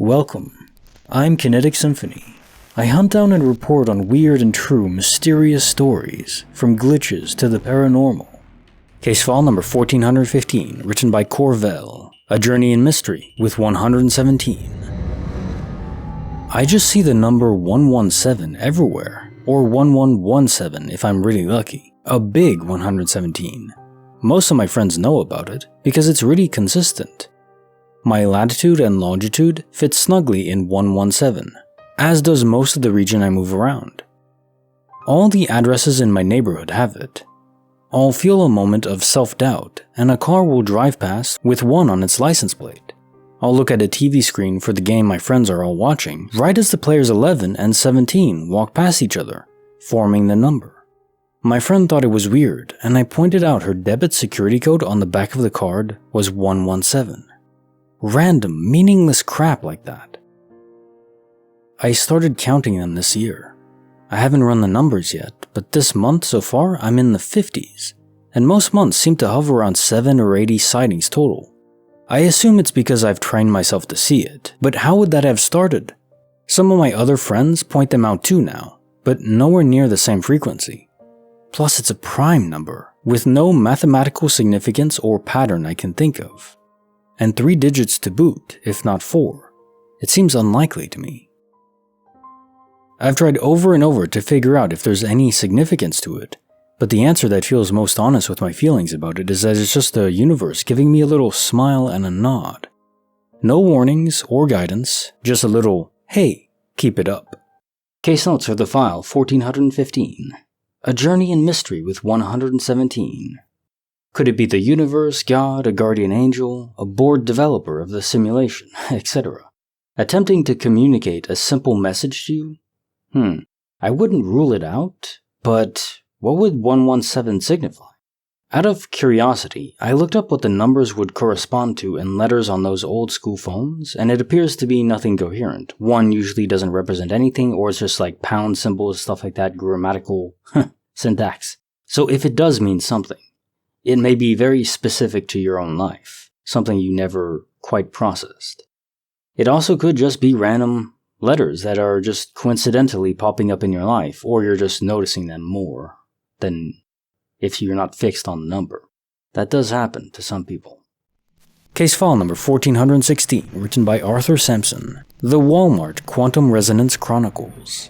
Welcome. I'm Kinetic Symphony. I hunt down and report on weird and true mysterious stories, from glitches to the paranormal. Case file number 1415, written by Corvell, A Journey in Mystery with 117. I just see the number 117 everywhere, or 1117 if I'm really lucky. A big 117. Most of my friends know about it because it's really consistent. My latitude and longitude fit snugly in 117, as does most of the region I move around. All the addresses in my neighborhood have it. I'll feel a moment of self-doubt, and a car will drive past with 1 on its license plate. I'll look at a TV screen for the game my friends are all watching, right as the players 11 and 17 walk past each other, forming the number. My friend thought it was weird, and I pointed out her debit security code on the back of the card was 117. Random, meaningless crap like that. I started counting them this year. I haven't run the numbers yet, but this month so far I'm in the 50s, and most months seem to hover around 7 or 80 sightings total. I assume it's because I've trained myself to see it, but how would that have started? Some of my other friends point them out too now, but nowhere near the same frequency. Plus it's a prime number, with no mathematical significance or pattern I can think of. And 3 digits to boot, if not 4. It seems unlikely to me. I've tried over and over to figure out if there's any significance to it, but the answer that feels most honest with my feelings about it is that it's just the universe giving me a little smile and a nod. No warnings or guidance, just a little, hey, keep it up. Case notes for the file 1415. A Journey in Mystery with 117. Could it be the universe, God, a guardian angel, a bored developer of the simulation, etc., attempting to communicate a simple message to you? I wouldn't rule it out, but what would 117 signify? Out of curiosity, I looked up what the numbers would correspond to in letters on those old school phones, and it appears to be nothing coherent. 1 usually doesn't represent anything, or it's just like pound symbols, stuff like that, grammatical syntax. So if it does mean something, it may be very specific to your own life, something you never quite processed. It also could just be random letters that are just coincidentally popping up in your life, or you're just noticing them more than if you're not fixed on the number. That does happen to some people. Case file number 1416, written by Arthur Samson, The Walmart Quantum Resonance Chronicles.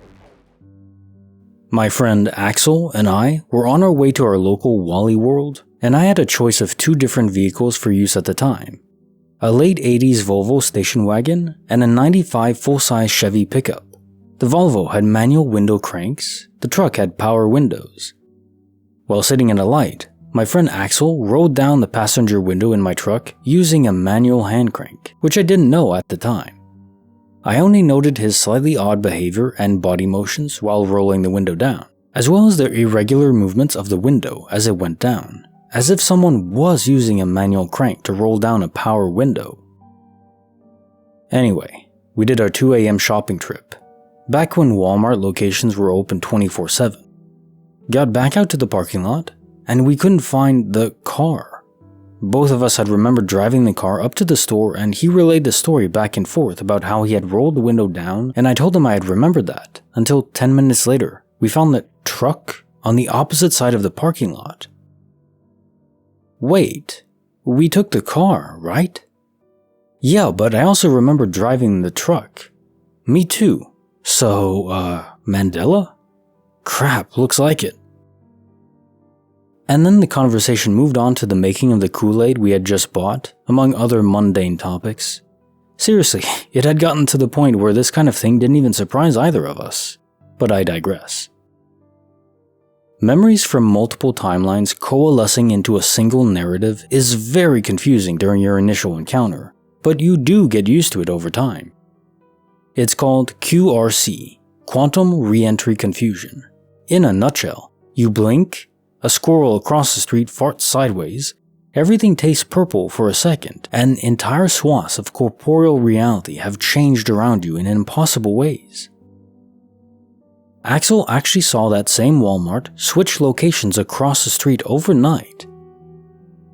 My friend Axel and I were on our way to our local Wally World, and I had a choice of 2 different vehicles for use at the time. A late 80s Volvo station wagon and a 95 full-size Chevy pickup. The Volvo had manual window cranks, the truck had power windows. While sitting at a light, my friend Axel rolled down the passenger window in my truck using a manual hand crank, which I didn't know at the time. I only noted his slightly odd behavior and body motions while rolling the window down, as well as the irregular movements of the window as it went down, as if someone was using a manual crank to roll down a power window. Anyway, we did our 2 a.m. shopping trip, back when Walmart locations were open 24/7. Got back out to the parking lot, and we couldn't find the car. Both of us had remembered driving the car up to the store, and he relayed the story back and forth about how he had rolled the window down, and I told him I had remembered that, until 10 minutes later, we found the truck on the opposite side of the parking lot. Wait, we took the car, right? Yeah, but I also remember driving the truck. Me too. So, Mandela? Crap, looks like it. And then the conversation moved on to the making of the Kool-Aid we had just bought, among other mundane topics. Seriously, it had gotten to the point where this kind of thing didn't even surprise either of us. But I digress. Memories from multiple timelines coalescing into a single narrative is very confusing during your initial encounter, but you do get used to it over time. It's called QRC, Quantum Reentry Confusion. In a nutshell, you blink, a squirrel across the street farts sideways, everything tastes purple for a second, and entire swaths of corporeal reality have changed around you in impossible ways. Axel actually saw that same Walmart switch locations across the street overnight.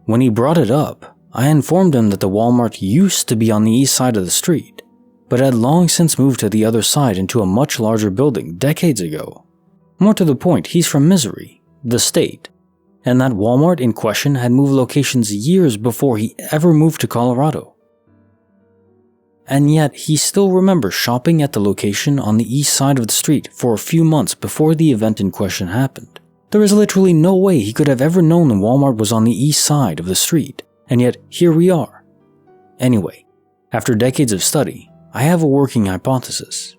When he brought it up, I informed him that the Walmart used to be on the east side of the street, but had long since moved to the other side into a much larger building decades ago. More to the point, he's from Missouri, the state, and that Walmart in question had moved locations years before he ever moved to Colorado. And yet, he still remembers shopping at the location on the east side of the street for a few months before the event in question happened. There is literally no way he could have ever known the Walmart was on the east side of the street, and yet here we are. Anyway, after decades of study, I have a working hypothesis.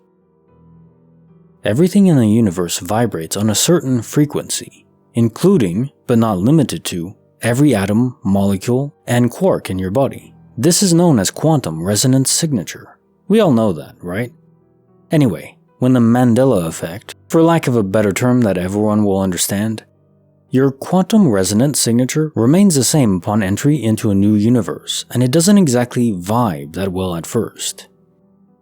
Everything in the universe vibrates on a certain frequency, including, but not limited to, every atom, molecule, and quark in your body. This is known as quantum resonance signature. We all know that, right? Anyway, when the Mandela effect, for lack of a better term that everyone will understand, your quantum resonance signature remains the same upon entry into a new universe, and it doesn't exactly vibe that well at first.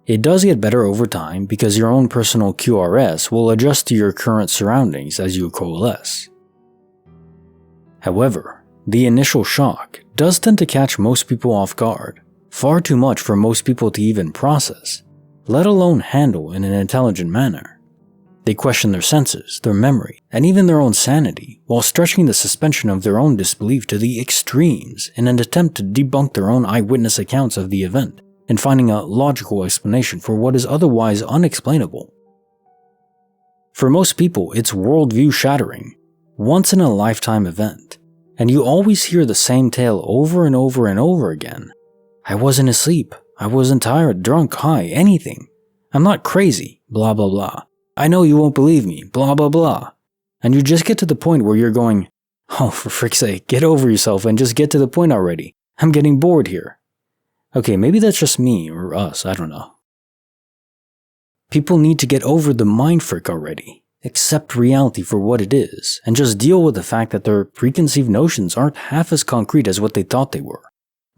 It does get better over time because your own personal QRS will adjust to your current surroundings as you coalesce. However, the initial shock does tend to catch most people off guard, far too much for most people to even process, let alone handle in an intelligent manner. They question their senses, their memory, and even their own sanity, while stretching the suspension of their own disbelief to the extremes in an attempt to debunk their own eyewitness accounts of the event, and finding a logical explanation for what is otherwise unexplainable. For most people, it's worldview shattering, once-in-a-lifetime event, and you always hear the same tale over and over and over again. I wasn't asleep, I wasn't tired, drunk, high, anything. I'm not crazy, blah blah blah. I know you won't believe me, blah blah blah. And you just get to the point where you're going, oh, for frick's sake, get over yourself and just get to the point already. I'm getting bored here. Okay, maybe that's just me or us, I don't know. People need to get over the mind frick already, accept reality for what it is, and just deal with the fact that their preconceived notions aren't half as concrete as what they thought they were.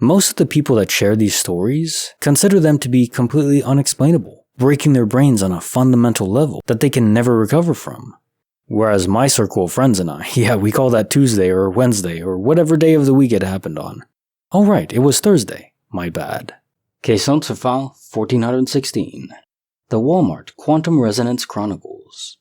Most of the people that share these stories consider them to be completely unexplainable, breaking their brains on a fundamental level that they can never recover from. Whereas my circle of friends and I, yeah, we call that Tuesday or Wednesday or whatever day of the week it happened on. Oh right, it was Thursday. My bad. Case notes for file 1416. The Walmart Quantum Resonance Chronicles.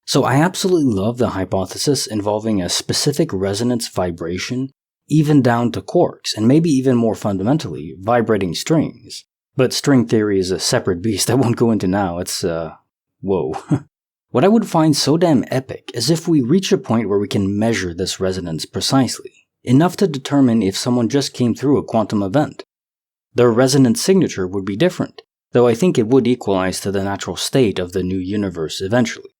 So I absolutely love the hypothesis involving a specific resonance vibration, even down to quarks, and maybe even more fundamentally, vibrating strings. But string theory is a separate beast I won't go into now, it's whoa. What I would find so damn epic is if we reach a point where we can measure this resonance precisely, enough to determine if someone just came through a quantum event. Their resonance signature would be different, though I think it would equalize to the natural state of the new universe eventually.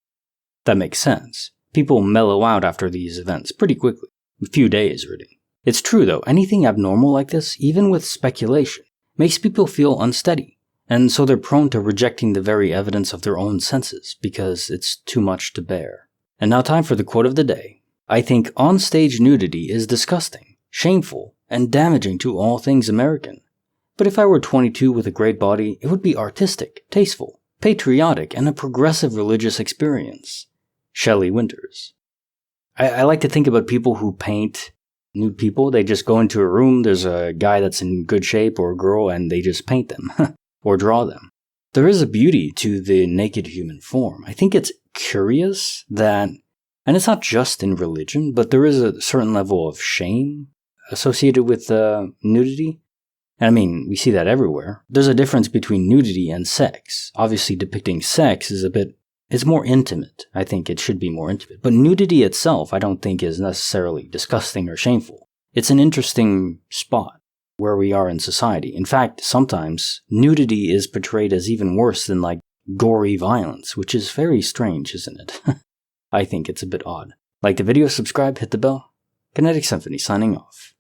That makes sense. People mellow out after these events pretty quickly, a few days really. It's true though, anything abnormal like this, even with speculation, makes people feel unsteady, and so they're prone to rejecting the very evidence of their own senses because it's too much to bear. And now time for the quote of the day. I think on-stage nudity is disgusting, shameful, and damaging to all things American. But if I were 22 with a great body, it would be artistic, tasteful, patriotic, and a progressive religious experience. Shelley Winters. I like to think about people who paint nude people. They just go into a room, there's a guy that's in good shape or a girl, and they just paint them, or draw them. There is a beauty to the naked human form. I think it's curious that, and it's not just in religion, but there is a certain level of shame associated with nudity. I mean, we see that everywhere. There's a difference between nudity and sex. Obviously, depicting sex is it's more intimate. I think it should be more intimate. But nudity itself, I don't think is necessarily disgusting or shameful. It's an interesting spot where we are in society. In fact, sometimes nudity is portrayed as even worse than like gory violence, which is very strange, isn't it? I think it's a bit odd. Like the video, subscribe, hit the bell. Kinetic Symphony signing off.